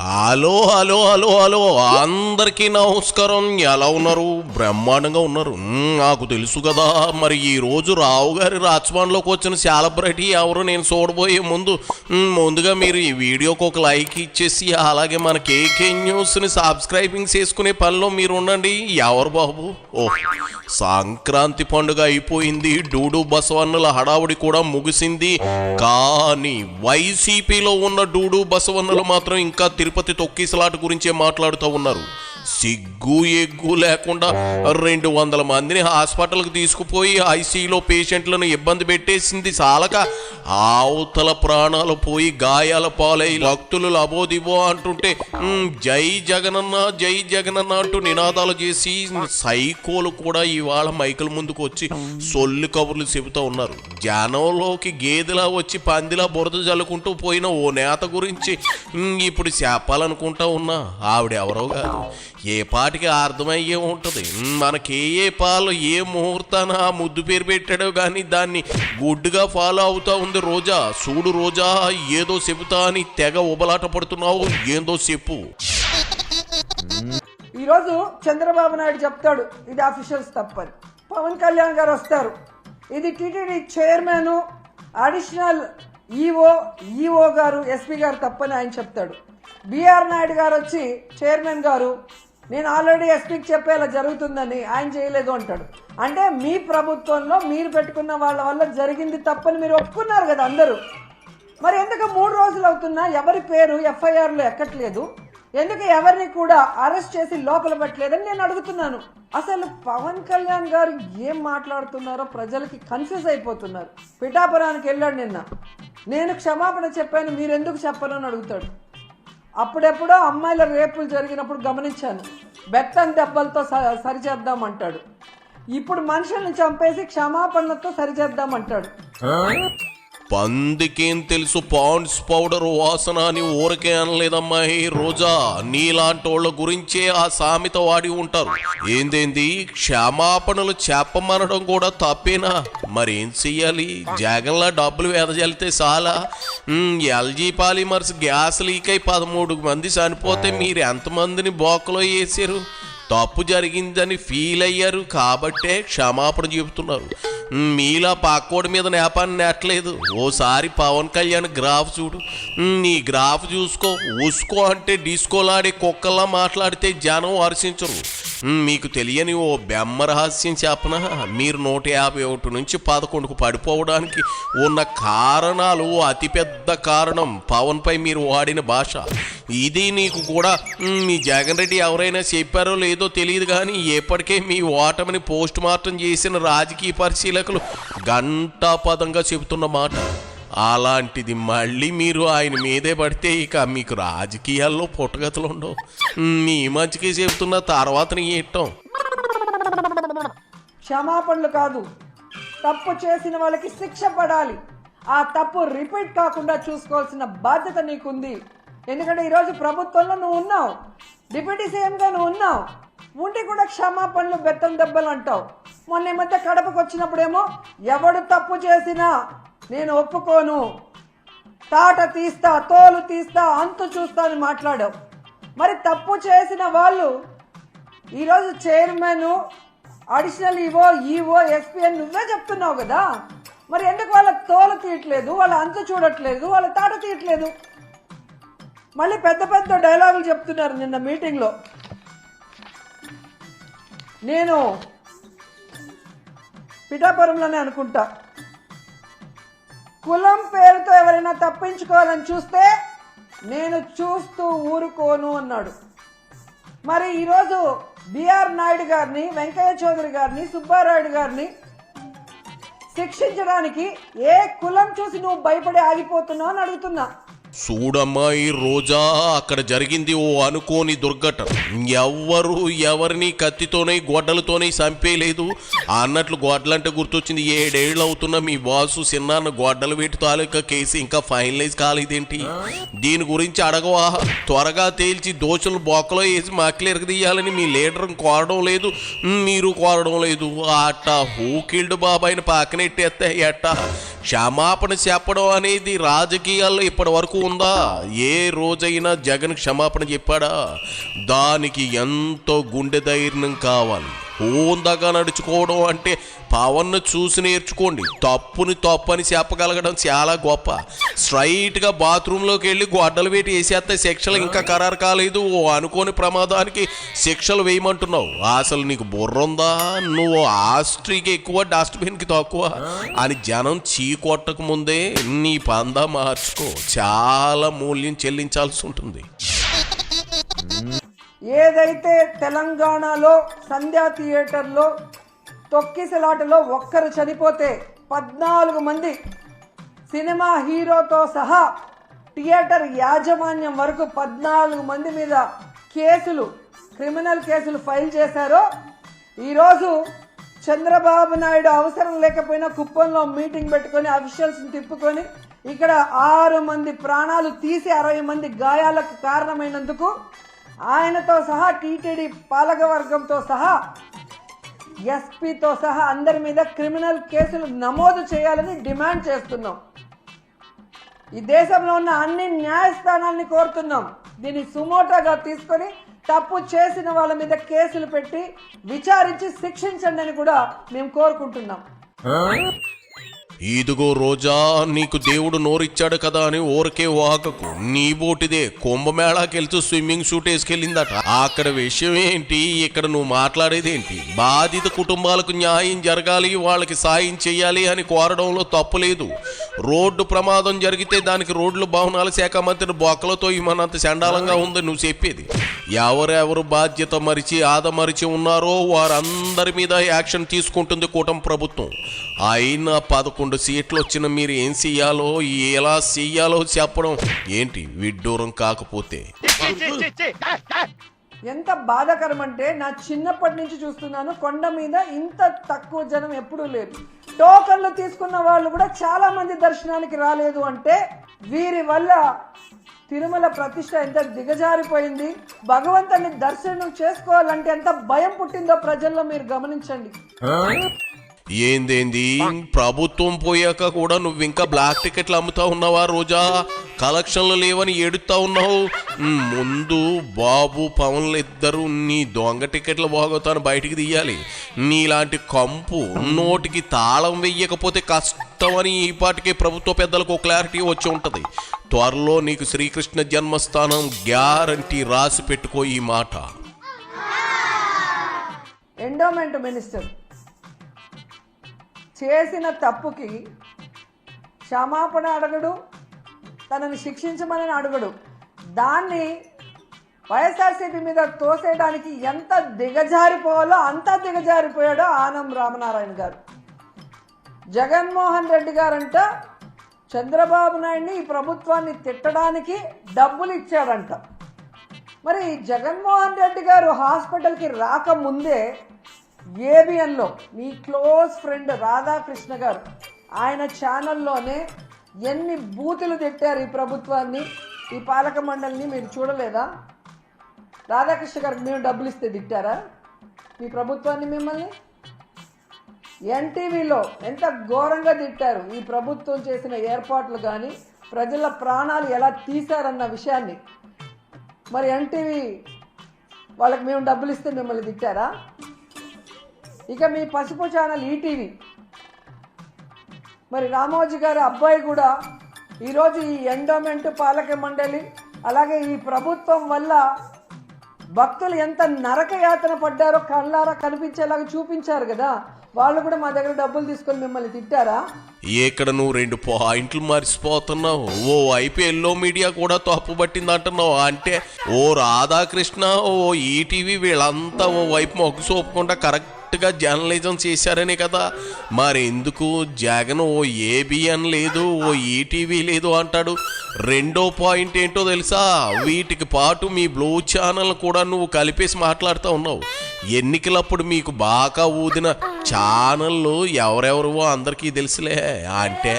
Hello hello hello hello అందరికీ నమస్కారం. ఎలా ఉన్నారు? బ్రహ్మాండంగా ఉన్నారు. నాకు తెలుసు కదా. మరి ఈ రోజు రావు గారి రాజమాన్లోకి వచ్చిన సెలబ్రిటీ ఎవరు నేను చూడబోయే ముందుగా మీరు ఈ వీడియోకి ఒక లైక్ ఇచ్చేసి అలాగే మన కేకే న్యూస్ని సబ్స్క్రైబింగ్ చేసుకునే పనిలో మీరు ఉండండి. ఎవరు బాబు? సంక్రాంతి పండుగ అయిపోయింది. డూడు బసవన్నుల హడావుడి కూడా ముగిసింది. కానీ వైసీపీలో ఉన్న డూడు బసవన్నులు మాత్రం ఇంకా తిరుపతి తొక్కిసలాట గురించే మాట్లాడుతూ ఉన్నారు. సిగ్గు ఎగ్గు లేకుండా 200 మందిని హాస్పిటల్కి తీసుకుపోయి ఐసీయూలో పేషెంట్లను ఇబ్బంది పెట్టేసింది చాలక అవతల ప్రాణాలు పోయి గాయాల పాలై భక్తులు లబోదిబో అంటుంటే జై జగనన్న జై జగనన్న అంటూ నినాదాలు చేసి సైకోలు కూడా ఇవాళ మైకుల ముందుకు వచ్చి సొల్లు కబుర్లు చెబుతూ ఉన్నారు. జనంలోకి గేదెలా వచ్చి పందిలా బురద జల్లుకుంటూ పోయిన ఓ నేత గురించి ఇప్పుడు చెప్పాలనుకుంటా ఉన్నా. ఆవిడెవరో కాదు, ఏ పాటికి అర్థమయ్యే ఉంటుంది. మనకి ఏ పాలు ఏ ముహూర్తాన ఆ ముద్దు పేరు పెట్టాడో కానీ దాన్ని గుడ్డుగా ఫాలో అవుతా ఉంది రోజా. చూడు రోజా, ఏదో చెబుతా అని తెగ ఉబలాట పడుతున్నావు. ఏందో చెప్పు. ఈరోజు చంద్రబాబు నాయుడు చెప్తాడు ఇది అఫీషియల్స్ తప్పని. పవన్ కళ్యాణ్ గారు వస్తారు, ఇది టీటీడీ చైర్మన్ అడిషనల్ ఈఓ గారు ఎస్పీ గారు తప్పని ఆయన చెప్తాడు. బిఆర్ నాయుడు గారు వచ్చి చైర్మన్ గారు నేను ఆల్రెడీ ఎస్పీకి చెప్పేలా జరుగుతుందని ఆయన చేయలేదు అంటాడు. అంటే మీ ప్రభుత్వంలో మీరు పెట్టుకున్న వాళ్ళ వల్ల జరిగింది తప్పని మీరు ఒప్పుకున్నారు కదా అందరూ. మరి ఎందుకు 3 రోజులు అవుతున్నా ఎవరి పేరు ఎఫ్ఐఆర్లో ఎక్కట్లేదు? ఎందుకు ఎవరిని కూడా అరెస్ట్ చేసి లోపల పెట్టలేదని నేను అడుగుతున్నాను. అసలు పవన్ కళ్యాణ్ గారు ఏం మాట్లాడుతున్నారో ప్రజలకి కన్ఫ్యూజ్ అయిపోతున్నారు. పిఠాపురానికి వెళ్ళాడు నిన్న, నేను క్షమాపణ చెప్పాను మీరెందుకు చెప్పను అని అడుగుతాడు. అప్పుడెప్పుడో అమ్మాయిల రేపులు జరిగినప్పుడు గమనించాను, బెత్తం దెబ్బలతో సరిచేద్దామంటాడు. ఇప్పుడు మనుషుల్ని చంపేసి క్షమాపణలతో సరిచేద్దామంటాడు. పందికేం తెలుసు పాండ్స్ పౌడర్ వాసన అని ఊరకే అనలేదమ్మాయి రోజా. నీలాంటి వాళ్ళ గురించే ఆ సామెత వాడి ఉంటారు. ఏందేంది క్షమాపణలు చెప్పమనడం కూడా తప్పేనా? మరేం చెయ్యాలి? జగన్లా డబ్బులు వెదజల్లితే చాలా. ఎల్జీ పాలిమర్స్ గ్యాస్ లీక్ అయి 13 మంది చనిపోతే మీరు ఎంతమందిని బోకలో వేసారు? తప్పు జరిగిందని ఫీల్ అయ్యారు కాబట్టే క్షమాపణ చెబుతున్నారు. మీలా పక్కోడి మీద నేపాన్ని నెట్టలేదు. ఓసారి పవన్ కళ్యాణ్ గ్రాఫ్ చూడు. నీ గ్రాఫ్ చూసుకో. ఉసుకో అంటే డిస్కోలాడే కుక్కల్లా మాట్లాడితే జనం హర్షించరు. మీకు తెలియని ఓ బెమ్మ రహస్యం చెప్పనా? మీరు 151 నుంచి 11కు పడిపోవడానికి ఉన్న కారణాలు అతిపెద్ద కారణం పవన్ పై మీరు వాడిన భాష. ఇది నీకు కూడా మీ జగన్ రెడ్డి ఎవరైనా చెప్పారో లేదో తెలియదు కానీ ఎప్పటికే మీ ఓటమిని పోస్ట్ మార్టం చేసిన రాజకీయ పరిశీలకులు గంటాపదంగా చెబుతున్న మాట. అలాంటిది మళ్ళీ మీరు ఆయన మీదే పడితే ఇక మీకు రాజకీయాల్లో పుట్టగతులు ఉండవు. మీ మంచికి చెబుతున్న తర్వాత నీ ఇట్టం. క్షమాపణలు కాదు, తప్పు చేసిన వాళ్ళకి శిక్ష పడాలి. ఆ తప్పు రిపీట్ కాకుండా చూసుకోవాల్సిన బాధ్యత నీకుంది. ఎందుకంటే ఈరోజు ప్రభుత్వంలో నువ్వు ఉన్నావు, డిప్యూటీ సీఎంగా నువ్వు ఉన్నావు, ఉండి కూడా క్షమాపణలు బెత్తం దెబ్బలు అంటావు. మొన్న ఈ మధ్య కడపకు వచ్చినప్పుడేమో ఎవడు తప్పు చేసినా నేను ఒప్పుకోను, తాట తీస్తా, తోలు తీస్తా, అంతు చూస్తా అని మాట్లాడావు. మరి తప్పు చేసిన వాళ్ళు ఈరోజు చైర్మన్ అడిషనల్ ఈఓ ఎస్పీ అని నువ్వే చెప్తున్నావు కదా. మరి ఎందుకు వాళ్ళ తోలు తీయట్లేదు, వాళ్ళ అంతు చూడట్లేదు, వాళ్ళ తాట తీయట్లేదు? మళ్ళీ పెద్ద పెద్ద డైలాగులు చెప్తున్నారు. నిన్న మీటింగ్లో నేను పిఠాపురంలోనే అనుకుంటా, కులం పేరుతో ఎవరైనా తప్పించుకోవాలని చూస్తే నేను చూస్తూ ఊరుకోను అన్నాడు. మరి ఈరోజు బిఆర్ నాయుడు గారిని, వెంకయ్య చౌదరి గారిని, సుబ్బారాయుడు గారిని శిక్షించడానికి ఏ కులం చూసి నువ్వు భయపడి ఆగిపోతున్నావు అని అడుగుతున్నా. చూడమ్మాయి రోజా, అక్కడ జరిగింది ఓ అనుకోని దుర్ఘటన. ఎవ్వరు ఎవరిని కత్తితోనే గొడ్డలతోనే చంపేయలేదు అన్నట్లు గొడ్డలంటే గుర్తొచ్చింది. 7 ఏళ్ళు అవుతున్న మీ బాసు చిన్నాన్న గొడ్డల వేటు తాలూకా కేసు ఇంకా ఫైనలైజ్ కాలేదేంటి? దీని గురించి అడగవా? త్వరగా తేల్చి దోషులను బొక్కలో వేసి మక్కలు ఎరగదీయాలని మీ లీడర్ని కోరడం లేదు, మీరు కోరడం లేదు. అట్టా హూ కిల్డ్ బాబాయిని పక్కనెట్టేస్తే ఎట్టా? క్షమాపణ చెప్పడం అనేది రాజకీయాల్లో ఇప్పటి వరకు ఉందా? ఏ రోజైనా జగన్ క్షమాపణ చెప్పాడా? దానికి ఎంతో గుండె ధైర్యం కావాలి. హోందాగా నడుచుకోవడం అంటే పవన్ను చూసి నేర్చుకోండి. తప్పుని తప్పు అని చెప్పగలగడం చాలా గొప్ప. స్ట్రైట్గా బాత్రూంలోకి వెళ్ళి గొడ్డలు పెట్టి వేసేస్తే శిక్షలు ఇంకా ఖరారు కాలేదు, ఓ అనుకోని ప్రమాదానికి శిక్షలు వేయమంటున్నావు. అసలు నీకు బుర్ర ఉందా? నువ్వు ఆస్ట్రీకి ఎక్కువ డస్ట్బిన్కి తక్కువ అని జనం చీకొట్టక ముందే నీ పందా మార్చుకో. చాలా మూల్యం చెల్లించాల్సి ఉంటుంది. ఏదైతే తెలంగాణలో సంధ్యా థియేటర్లో తొక్కిసలాటలో ఒక్కరు చనిపోతే 14 మంది సినిమా హీరోతో సహా థియేటర్ యాజమాన్యం వరకు 14 మంది మీద కేసులు, క్రిమినల్ కేసులు ఫైల్ చేశారో, ఈరోజు చంద్రబాబు నాయుడు అవసరం లేకపోయినా కుప్పంలో మీటింగ్ పెట్టుకొని అఫీషియల్స్ని తిప్పుకొని ఇక్కడ 6 మంది ప్రాణాలు తీసి 60 మంది గాయాలకు కారణమైనందుకు ఆయనతో సహా టీటీడీ పాలకవర్గంతో సహా ఎస్పీతో సహా అందరి మీద క్రిమినల్ కేసులు నమోదు చేయాలని డిమాండ్ చేస్తున్నాం. ఈ దేశంలో ఉన్న అన్ని న్యాయస్థానాల్ని కోరుతున్నాం. దీన్ని సుమోటోగా తీసుకొని తప్పు చేసిన వాళ్ళ మీద కేసులు పెట్టి విచారించి శిక్షించండి అని కూడా మేము కోరుకుంటున్నాం. ఇదిగో రోజా, నీకు దేవుడు నోరిచ్చాడు కదా అని ఊరికే వాకకు. నీ బోటిదే కుంభమేళాకి వెళ్తూ స్విమ్మింగ్ సూట్ వేసుకెళ్ళిందట. అక్కడ విషయం ఏంటి, ఇక్కడ నువ్వు మాట్లాడేది ఏంటి? బాధిత కుటుంబాలకు న్యాయం జరగాలి, వాళ్ళకి సాయం చేయాలి అని కోరడంలో తప్పు లేదు. రోడ్డు ప్రమాదం జరిగితే దానికి రోడ్లు భవనాల శాఖ మంత్రి బొక్కలతో ఇమనంత చండాలంగా ఉంది నువ్వు చెప్పేది. ఎవరెవరు బాధ్యత మరిచి ఆదమరిచి ఉన్నారో వారందరి మీద యాక్షన్ తీసుకుంటుంది కూటమి ప్రభుత్వం. అయినా 11 సీట్లు వచ్చిన మీరు ఏం చెయ్యాలో ఎలా చెయ్యాలో చెప్పడం ఏంటి విడ్డూరం కాకపోతే? ఎంత బాధాకరం అంటే, నా చిన్నప్పటి నుంచి చూస్తున్నాను, కొండ మీద ఇంత తక్కువ జనం ఎప్పుడూ లేదు. టోకన్లు తీసుకున్న వాళ్ళు కూడా చాలా మంది దర్శనానికి రాలేదు అంటే వీరి వల్ల తిరుమల ప్రతిష్ట ఎంత దిగజారిపోయింది. భగవంతుని దర్శనం చేసుకోవాలంటే ఎంత భయం పుట్టిందో ప్రజల్లో మీరు గమనించండి. ఏందేంది, ప్రభుత్వం పోయాక కూడా నువ్వు ఇంకా బ్లాక్ టికెట్లు అమ్ముతా ఉన్నావా రోజా? కలెక్షన్లు లేవని ఏడుతా ఉన్నావు. ముందు బాబు పవన్లు ఇద్దరు నీ దొంగ టికెట్లు బాగోతాను బయటికి తీయాలి. నీలాంటి కంపు నోటికి తాళం వెయ్యకపోతే కష్టమని ఈ పాటికే ప్రభుత్వ పెద్దలకు క్లారిటీ వచ్చి ఉంటది. త్వరలో నీకు శ్రీకృష్ణ జన్మస్థానం గ్యారంటీ రాసి పెట్టుకో ఈ మాట. ఎండోమెంట్ మినిస్టర్ చేసిన తప్పుకి క్షమాపణ అడగడు, తనని శిక్షించమని అడగడు. దాన్ని వైఎస్ఆర్సీపీ మీద తోసేయడానికి ఎంత దిగజారిపోవాలో అంత దిగజారిపోయాడో ఆనం రామనారాయణ గారు. జగన్మోహన్ రెడ్డి గారంట చంద్రబాబు నాయుడిని, ఈ ప్రభుత్వాన్ని తిట్టడానికి డబ్బులు ఇచ్చాడంట. మరి జగన్మోహన్ రెడ్డి గారు హాస్పిటల్కి రాకముందే ఏబిఎన్లో మీ క్లోజ్ ఫ్రెండ్ రాధాకృష్ణ గారు ఆయన ఛానల్లోనే ఎన్ని బూతులు తిట్టారు ఈ ప్రభుత్వాన్ని, ఈ పాలక మండలిని మీరు చూడలేదా? రాధాకృష్ణ గారికి మేము డబ్బులు ఇస్తే తిట్టారా మీ ప్రభుత్వాన్ని? మిమ్మల్ని ఎన్టీవీలో ఎంత ఘోరంగా తిట్టారు. ఈ ప్రభుత్వం చేసిన ఏర్పాట్లు కానీ ప్రజల ప్రాణాలు ఎలా తీశారన్న విషయాన్ని. మరి ఎన్టీవీ వాళ్ళకి మేము డబ్బులు ఇస్తే మిమ్మల్ని తిట్టారా? ఇక మీ పసుపు ఛానల్ ఈటీవీ, మరి రామోజీ గారి అబ్బాయి కూడా ఈరోజు ఈ ఎండోమెంట్ పాలక మండలి అలాగే ఈ ప్రభుత్వం వల్ల భక్తులు ఎంత నరక యాతన పడ్డారో కళ్ళారా కనిపించేలాగా చూపించారు కదా. వాళ్ళు కూడా మా దగ్గర డబ్బులు తీసుకొని మిమ్మల్ని తిట్టారా? ఇక్కడ నువ్వు 2 పాయింట్లు మర్చిపోతున్నావు. ఓ వైపు ఎల్లో మీడియా కూడా తప్పు పట్టింది అంటున్నావు. అంటే ఓ రాధాకృష్ణ, ఓ ఈటీవీ వీళ్ళంతా ఓ వైపు మొగ్గు చూపకుండా కరెక్ట్గా జర్నలిజం చేశారనే కదా. మరి ఎందుకు జగన్ ఓ ఏబిఎన్ లేదు, ఓ ఈటీవీ లేదు అంటాడు? రెండో పాయింట్ ఏంటో తెలుసా? వీటికి పాటు మీ బ్లూ ఛానల్ కూడా నువ్వు కలిపేసి మాట్లాడుతూ ఉన్నావు. ఎన్నికలప్పుడు మీకు బాగా ఊదిన ఛానళ్ళు ఎవరెవరో అందరికీ తెలుసులే. అంటే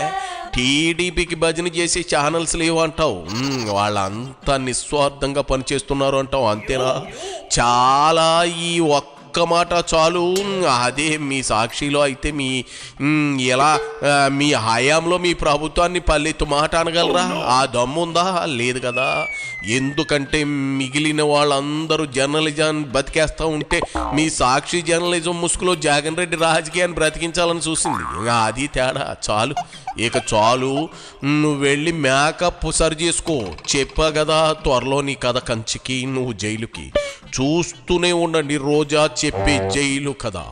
టీడీపీకి భజన చేసే ఛానల్స్ లేవు అంటావు. వాళ్ళంతా నిస్వార్థంగా పనిచేస్తున్నారు అంటావు, అంతేనా? చాలా ఈ ఒక్క ఒక్క మాట చాలు. అదే మీ సాక్షిలో అయితే ఎలా మీ హయాంలో మీ ప్రభుత్వాన్ని పల్లెత్తు మాట అనగలరా? ఆ దమ్ముందా? లేదు కదా. ఎందుకంటే మిగిలిన వాళ్ళందరూ జర్నలిజాన్ని బతికేస్తూ ఉంటే మీ సాక్షి జర్నలిజం ముసుగులో జగన్ రెడ్డి రాజకీయాన్ని బ్రతికించాలని చూసింది. అది తేడా. చాలు, ఇక చాలు. నువ్వు వెళ్ళి మేకప్ సరి చేసుకో. చెప్పా కదా, త్వరలో నీ కథ కంచికి, నువ్వు జైలుకి. చూస్తూనే ఉండండి రోజా చెప్పే జైలు కదా.